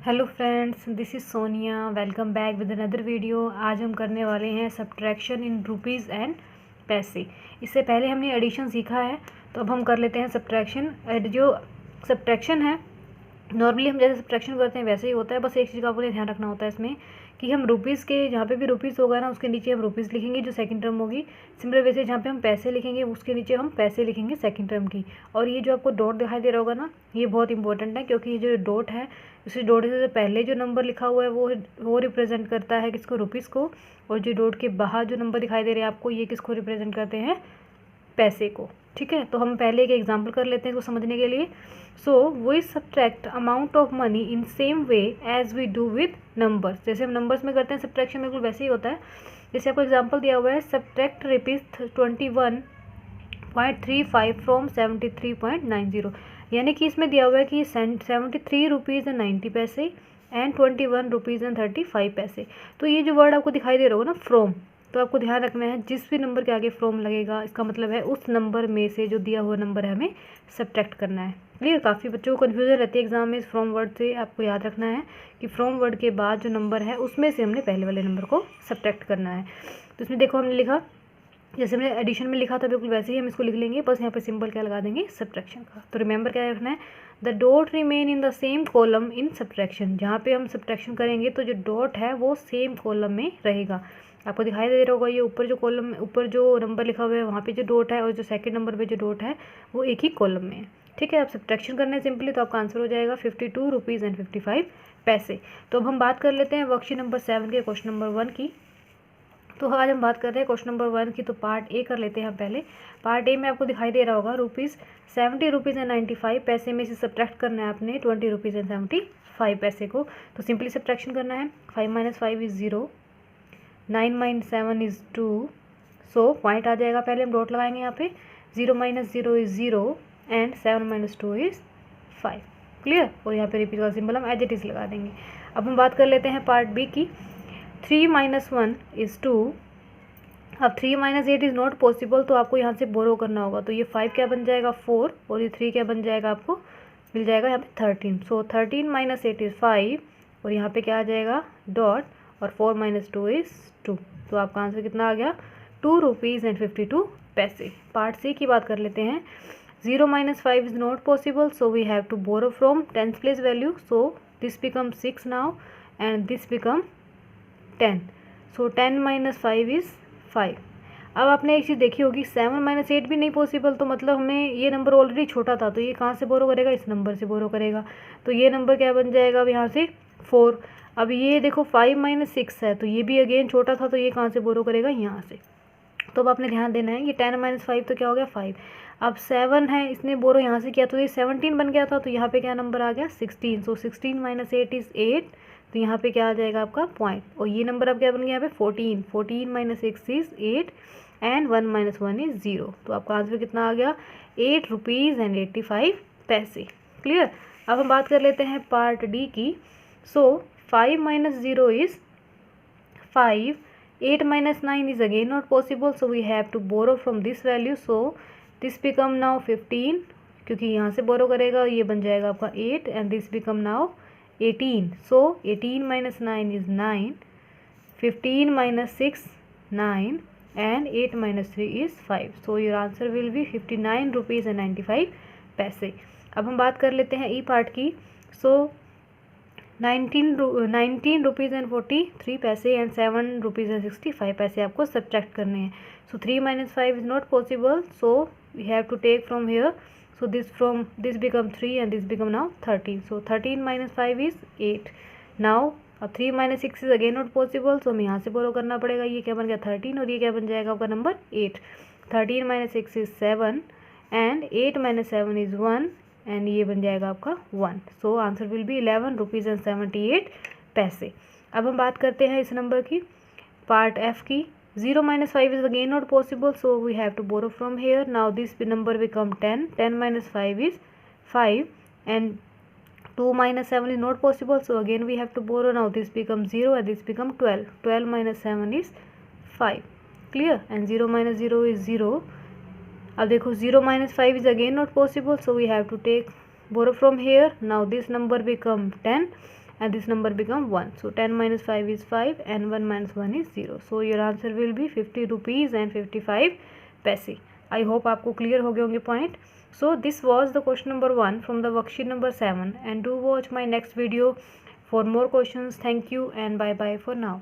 Hello friends, this is Sonia. Welcome back with another video. आज हम करने वाले हैं सब्ट्रैक्शन इन रुपीज़ एंड पैसे। इससे पहले हमने एडिशन सीखा है, तो अब हम कर लेते हैं सब्ट्रैक्शन। जो सब्ट्रैक्शन है, नॉर्मली हम जैसे सब्ट्रैक्शन करते हैं वैसे ही होता है। बस एक चीज़ का आपको ध्यान रखना होता है इसमें कि हम रुपीज़ के जहाँ पे भी रुपीज़ होगा ना, उसके नीचे हम रुपीज़ लिखेंगे जो सेकंड टर्म होगी। सिमिलर वैसे जहाँ पे हम पैसे लिखेंगे उसके नीचे हम पैसे लिखेंगे सेकंड टर्म की। और ये जो आपको डॉट दिखाई दे रहा होगा ना, ये बहुत इंपॉर्टेंट है, क्योंकि ये जो डॉट है, उस डॉट से जो पहले जो नंबर लिखा हुआ है वो रिप्रेजेंट करता है किसको, रुपीज़ को। और जो डॉट के बाहर जो नंबर दिखाई दे रहे हैं आपको, ये किसको रिप्रेजेंट करते हैं, पैसे को। ठीक है, तो हम पहले एक एग्जांपल कर लेते हैं इसको समझने के लिए। So we subtract amount of money in same way as we do with numbers. जैसे हम नंबर्स में करते हैं सब्ट्रैक्शन, बिल्कुल वैसे ही होता है। जैसे आपको एग्जांपल दिया हुआ है, सब्ट्रैक्ट ₹21.35 फ्रॉम 73.90। यानी कि इसमें दिया हुआ है कि 73 रुपीज़ एंड 90 पैसे एंड 21 रुपीज़ एंड 35 पैसे। तो ये जो वर्ड आपको दिखाई दे रहा होगा ना, फ्रॉम, तो आपको ध्यान रखना है जिस भी नंबर के आगे फ्रॉम लगेगा, इसका मतलब है उस नंबर में से जो दिया हुआ नंबर है हमें सब्ट्रैक्ट करना है। क्लियर? काफ़ी बच्चों को कन्फ्यूजन रहती है एग्जाम में इस फ्रॉम वर्ड से। आपको याद रखना है कि फ्रॉम वर्ड के बाद जो नंबर है उसमें से हमने पहले वाले नंबर को सब्ट्रैक्ट करना है। तो इसमें देखो हमने लिखा, जैसे हमने एडिशन में लिखा था बिल्कुल वैसे ही हम इसको लिख लेंगे। बस यहाँ पे सिंबल क्या लगा देंगे, सब्ट्रैक्शन का। तो रिमेंबर क्या रखना है, the dot remain in the same column in subtraction. जहाँ पे हम सब्ट्रैक्शन करेंगे तो जो डॉट है वो सेम कॉलम में रहेगा। आपको दिखाई दे रहा होगा ये ऊपर जो कॉलम, ऊपर जो नंबर लिखा हुआ है वहाँ पे जो डॉट है, और जो सेकंड नंबर पे जो डॉट है वो एक ही कॉलम में है। ठीक है, आप सब्ट्रैक्शन करना है सिंपली, तो आपका आंसर हो जाएगा 52 रुपीज़ एंड 55 पैसे। तो अब हम बात कर लेते हैं वर्कशीट नंबर 7 के क्वेश्चन नंबर 1 की। तो आज हम बात कर रहे हैं क्वेश्चन नंबर 1 की। तो पार्ट ए कर लेते हैं हम पहले। पार्ट ए में आपको दिखाई दे रहा होगा ₹70 रुपीज़ एंड 95 पैसे में से सब्ट्रैक्ट करना है आपने 20 रुपीज़ एंड 75 पैसे को। तो सिंपली सब्ट्रैक्शन करना है। 5 - 5 इज़ 0, 9 - 7 इज़ 2। सो पॉइंट आ जाएगा, पहले हम डॉट लगाएंगे यहाँ पे। 0 - 0 इज़ 0 एंड 7 - 2 इज़ 5। क्लियर? और यहाँ पे रिपीट का सिंबल हम एज इट इज़ लगा देंगे। अब हम बात कर लेते हैं पार्ट बी की। 3 - 1 इज़ 2। अब 3 - 8 इज़ नॉट पॉसिबल, तो आपको यहाँ से बोरो करना होगा। तो ये 5 क्या बन जाएगा, 4, और ये 3 क्या बन जाएगा, आपको मिल जाएगा यहाँ पे 13। सो 13 - 8 इज़ 5, और यहाँ पे क्या आ जाएगा, डॉट, और 4 - 2 इज़ 2। तो आपका आंसर कितना आ गया, 2 रुपीज़ एंड 52 पैसे। पार्ट सी की बात कर लेते हैं। 0 - 5 is not possible, so we have to borrow from tenth place value. So this become 6 now and this become 10। So 10 - 5 is 5। अब आपने एक चीज़ देखी होगी, 7 - 8 भी नहीं पॉसिबल, तो मतलब हमें ये नंबर ऑलरेडी छोटा था, तो ये कहाँ से बोरो करेगा, इस नंबर से बोरो करेगा। तो ये नंबर क्या बन जाएगा अब यहाँ से, 4। अब ये देखो 5 - 6 है, तो ये भी अगेन छोटा था, तो ये कहाँ से बोरो करेगा, यहाँ से। तो अब आपने ध्यान देना है, ये 10 - 5 तो क्या हो गया, 5। अब 7 है, इसने बोरो यहाँ से किया तो ये 17 बन गया था, तो यहाँ पे क्या नंबर आ गया, 16। सो 16 - 8 इज़ 8, तो यहाँ पे क्या आ जाएगा आपका पॉइंट। और ये नंबर अब क्या बन गया यहाँ पे, 14। 14 - 6 इज़ 8 एंड 1 - 1 इज़ 0। तो आपका आंसर कितना आ गया, 8 रुपीज़ एंड 85 पैसे। क्लियर? अब हम बात कर लेते हैं पार्ट डी की। सो 5 - 0 is 5, 8 - 9 is again not possible, so we have to borrow from this value. So this become now 15, क्योंकि यहाँ से बोरो करेगा, ये बन जाएगा आपका 8 and this become now 18. So 18 - 9 is 9, 15 - 6 9 and 8 - 3 is 5. So your answer will be 59 rupees and 95 पैसे। अब हम बात कर लेते हैं ई पार्ट की। सो 19 रुपीज़ एंड 43 पैसे एंड 7 रुपीज़ एंड 65 पैसे आपको सब्ट्रैक्ट करने हैं। So 3 - 5 is not possible, so we have to take from here. So this become 3 and this become now 13। So 13 - 5 is 8 now. अब 3 - 6 is again not possible, so हमें यहाँ से बोरो करना पड़ेगा। ये क्या बन गया, 13, और ये क्या बन जाएगा आपका number, 8। 13 - 6 is 7 and 8 - 7 is 1 and ये बन जाएगा आपका 1। So answer will be 11 rupees and 78 पैसे। अब हम बात करते हैं इस नंबर की, पार्ट एफ की। 0 - 5 is again not possible, so we have to borrow from here. Now this number become 10। 10 - 5 is 5 and 2 - 7 is not possible, so again we have to borrow. Now this becomes 0 and this become 12. 12 - 7 is 5. Clear? And 0 - 0 is 0. अब देखो 0 - 5 is again not possible, so we have to take borrow from here. Now this number become 10 and this number become 1. So 10 minus 5 is 5 and 1 minus 1 is 0. So your answer will be 50 rupees and 55 paise. I hope आपको clear हो गए होंगे point. So this was the question number 1 from the worksheet number 7, and do watch my next video for more questions. Thank you and bye bye for now.